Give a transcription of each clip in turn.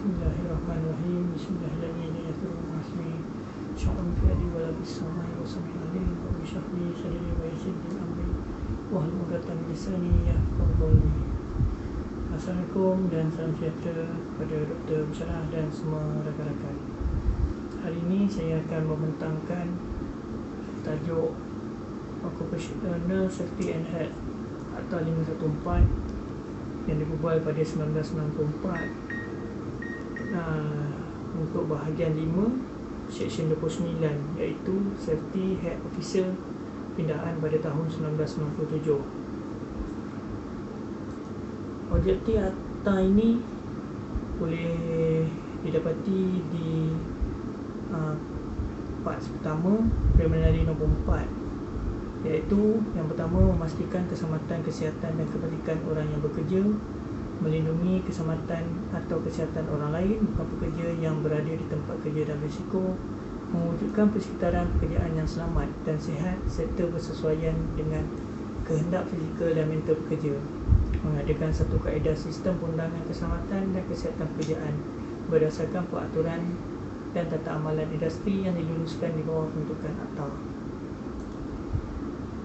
Bismillahirrahmanirrahim. Bismillahirrahmanirrahim. Sya'un fi'adi wa labis samai wa sami'in alim wa bishrahli sadri wa yassir li amri wahlul 'uqdatam min lisani yafqahu qawli. Assalamualaikum dan salam sejahtera kepada Dr. Musyalah dan semua rakan-rakan. Hari ini saya akan membentangkan tajuk Occupational Safety and Health Akta 514 yang dibubuh pada 1994 untuk bahagian 5 Seksyen 29, iaitu Safety Head Officer pindaan pada tahun 1997. Objektif akta ini boleh didapati di part pertama preliminary nombor 4, iaitu yang pertama memastikan keselamatan kesihatan dan kebajikan orang yang bekerja, melindungi keselamatan atau kesihatan orang lain bukan pekerja yang berada di tempat kerja dan berisiko, mewujudkan persekitaran pekerjaan yang selamat dan sihat serta bersesuaian dengan kehendak fizikal dan mental pekerja, mengadakan satu kaedah sistem perundangan keselamatan dan kesihatan pekerjaan berdasarkan peraturan dan tata amalan industri yang diluluskan di bawah pembentukan akta.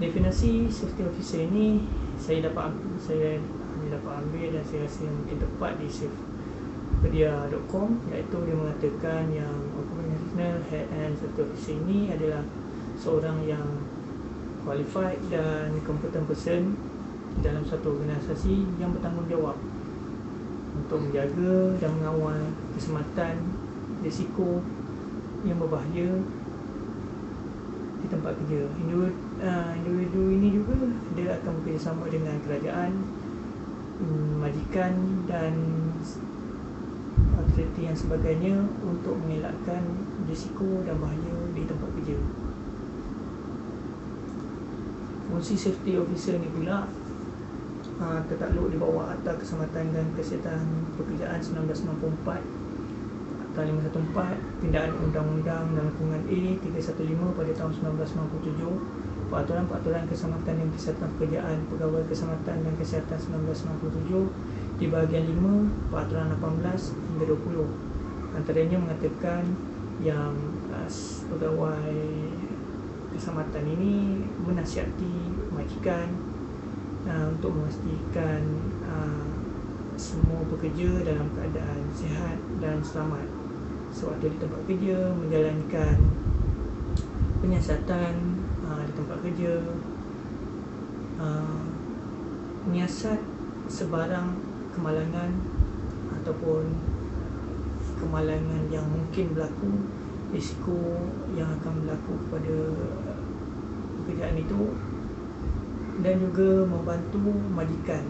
Definisi safety officer ini saya dapat ambil dan saya rasa mungkin tepat di safepedia.com, iaitu dia mengatakan yang Occupational Head and Safety Officer ini adalah seorang yang qualified dan competent person dalam satu organisasi yang bertanggungjawab untuk menjaga dan mengawal keselamatan risiko yang berbahaya di tempat kerja. Individu ini juga dia akan bekerjasama dengan kerajaan, majikan dan autoriti yang sebagainya untuk mengelakkan risiko dan bahaya di tempat kerja. Fungsi safety officer ni pula tertakluk di bawah Akta Keselamatan dan Kesihatan Pekerjaan 1994, Akta 514, Pindaan Undang-Undang dan Lingkungan A 315 pada tahun 1997, Peraturan Keselamatan dan Kesihatan Pekerjaan Pegawai Keselamatan dan Kesihatan 1997 di bahagian 5, Peraturan 18 hingga 20. Antaranya mengatakan yang pegawai keselamatan ini menasihati majikan untuk memastikan semua pekerja dalam keadaan sihat dan selamat sewaktu di tempat kerja, menjalankan penyiasatan di tempat kerja, menyiasat sebarang kemalangan ataupun kemalangan yang mungkin berlaku, risiko yang akan berlaku kepada pekerjaan itu, dan juga membantu majikan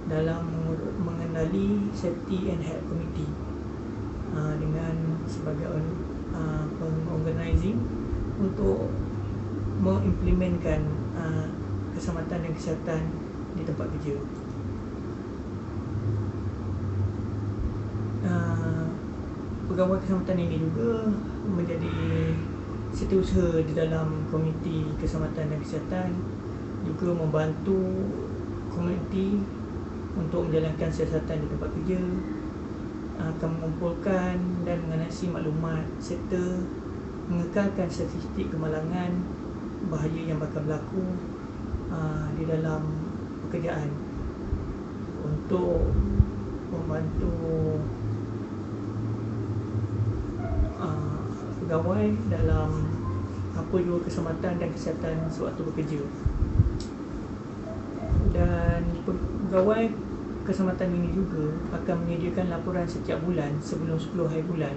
dalam mengenali Safety and Health Committee dengan sebagai pengorganising untuk mengimplementkan keselamatan dan kesihatan di tempat kerja. Pegawai keselamatan ini juga menjadi setiausaha di dalam komiti keselamatan dan kesihatan, juga membantu komuniti untuk menjalankan siasatan di tempat kerja, akan mengumpulkan dan menganalisis maklumat serta mengekalkan statistik kemalangan bahaya yang bakal berlaku di dalam pekerjaan untuk membantu pegawai dalam apa juga keselamatan dan kesihatan sewaktu bekerja. Dan pegawai keselamatan ini juga akan menyediakan laporan setiap bulan sebelum 10 hari bulan.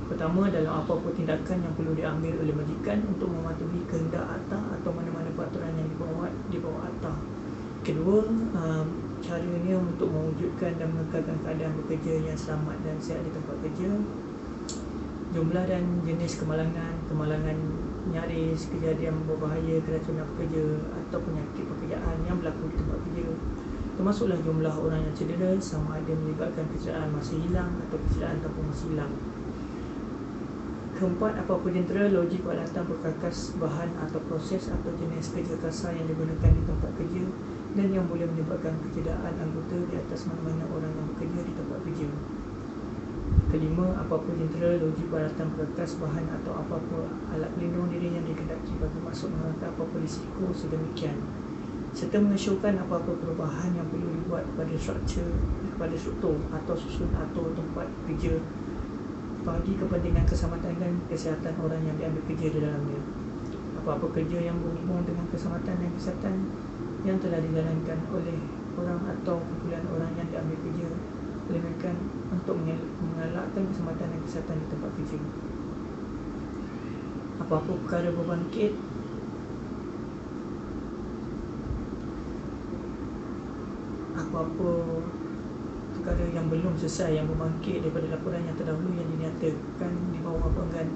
Pertama, dalam apa-apa tindakan yang perlu diambil oleh majikan untuk mematuhi kehendak akta atau mana-mana peraturan yang di bawah akta. Kedua, caranya untuk mewujudkan dan mengekalkan keadaan bekerja yang selamat dan sihat di tempat kerja. Jumlah dan jenis kemalangan nyaris, kejadian berbahaya, keracunan pekerja atau penyakit pekerjaan yang berlaku di tempat kerja, termasuklah jumlah orang yang cedera sama ada menyebabkan kecederaan masa hilang atau kecederaan tanpa masa hilang. Keempat, apa-apa jentera, logik, peralatan, perkakas, bahan atau proses atau jenis kerja kasar yang digunakan di tempat kerja dan yang boleh menyebabkan kecederaan anggota di atas mana-mana orang yang bekerja di tempat kerja. Kelima, apa-apa jentera, logik, peralatan perkakas, bahan atau apa-apa alat pelindung diri yang dikehendaki bagi maksud mengangkat apa-apa risiko sedemikian, serta mengesyorkan apa-apa perubahan yang perlu dibuat kepada struktur atau susun atau tempat kerja bagi kepentingan keselamatan dan kesihatan orang yang diambil kerja di dalamnya. Apa-apa kerja yang berhubung dengan keselamatan dan kesihatan yang telah dijalankan oleh orang atau kumpulan orang yang diambil kerja melainkan untuk mengelakkan keselamatan dan kesihatan di tempat kerja. Apa-apa perkara berbangkit apa-apa perkara yang belum selesai yang berbangkit daripada laporan yang terdahulu yang dinyatakan di bawah banggaan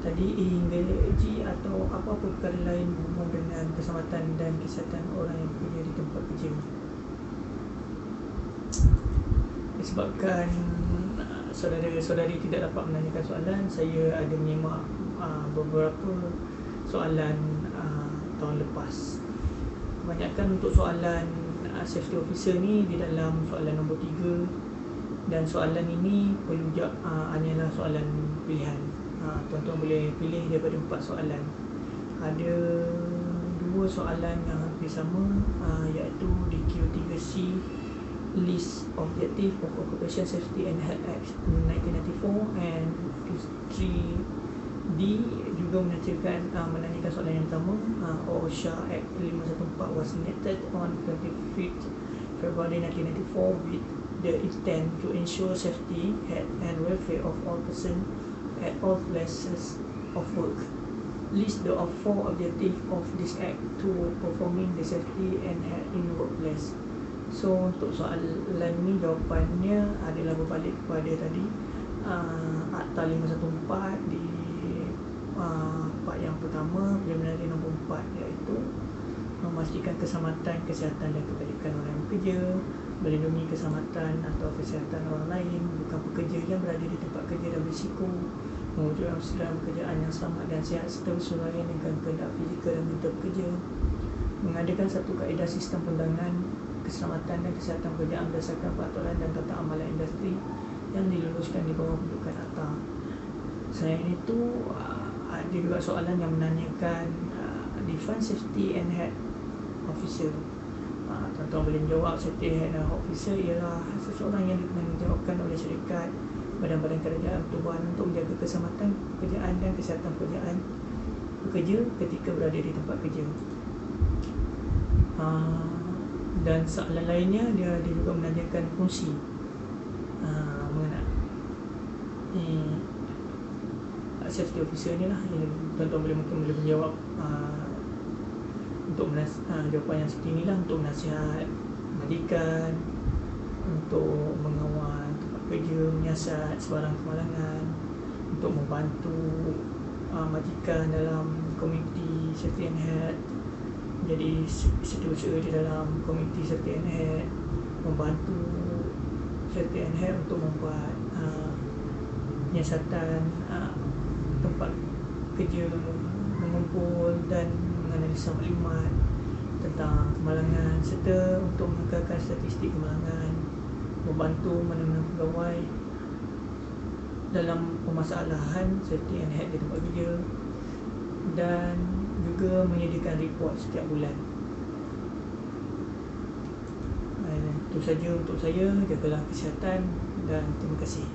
tadi A hingga G, atau apa-apa perkara lain berhubung dengan keselamatan dan kesihatan orang yang bekerja di tempat kerja. Disebabkan saudara-saudari tidak dapat menanyakan soalan, saya ada menyimak beberapa soalan tahun lepas. Kebanyakan untuk soalan safety officer ni di dalam soalan nombor 3, dan soalan ini perlu hanyalah soalan pilihan. Tuan-tuan boleh pilih daripada 4 soalan. Ada 2 soalan yang hampir sama, iaitu di Q3C, List Objective of Occupation Safety and Health Act 1994, and Q3D juga menanyakan soalan yang sama. OSHA Act 514 was enacted on 25th February 1994 with the intent to ensure safety, health and welfare of all persons at all places of work. List the 4 objectives of this act to performing the safety and health in the workplace. So untuk soalan ni jawapannya adalah berbalik kepada tadi, Akta 514 di part yang pertama, preliminary nombor 4, iaitu memastikan keselamatan, kesihatan dan kebajikan orang yang bekerja, melindungi keselamatan atau kesihatan orang lain, bukan pekerja yang berada di tempat kerja dan berisiko, mewujudkan sedang pekerjaan yang selamat dan sihat serta bersesuaian dengan kehendak fizikal dan mental pekerja, mengadakan satu kaedah sistem pendangan keselamatan dan kesihatan pekerjaan berdasarkan peraturan dan tata amalan industri yang diluluskan di bawah pendudukan akta. Selain itu, ada juga soalan yang menanyakan define safety and health officer. Tuan-tuan boleh menjawab safety and health officer ialah seseorang yang ditanggungjawabkan oleh syarikat, badan-badan kerajaan pertubuhan untuk menjaga keselamatan pekerjaan dan kesihatan pekerjaan pekerja ketika berada di tempat kerja. Dan soalan lainnya dia juga menanyakan fungsi mengenai safety officer ni lah. Tuan-tuan mungkin boleh menjawab untuk jawapan yang seperti inilah: untuk menasihat majikan, untuk mengawal tempat kerja, menyiasat sebarang kemalangan, untuk membantu majikan dalam komuniti safety and health, jadi setiausaha di dalam komuniti safety and health, membantu safety and health untuk membuat penyiasatan tempat kerja, mengumpul dan menganalisa maklumat tentang kemalangan, serta untuk mengekalkan statistik kemalangan, membantu mana-mana pegawai dalam permasalahan safety and health di tempat kerja, dan juga menyediakan report setiap bulan. Itu saja untuk saya. Jagalah kesihatan dan terima kasih.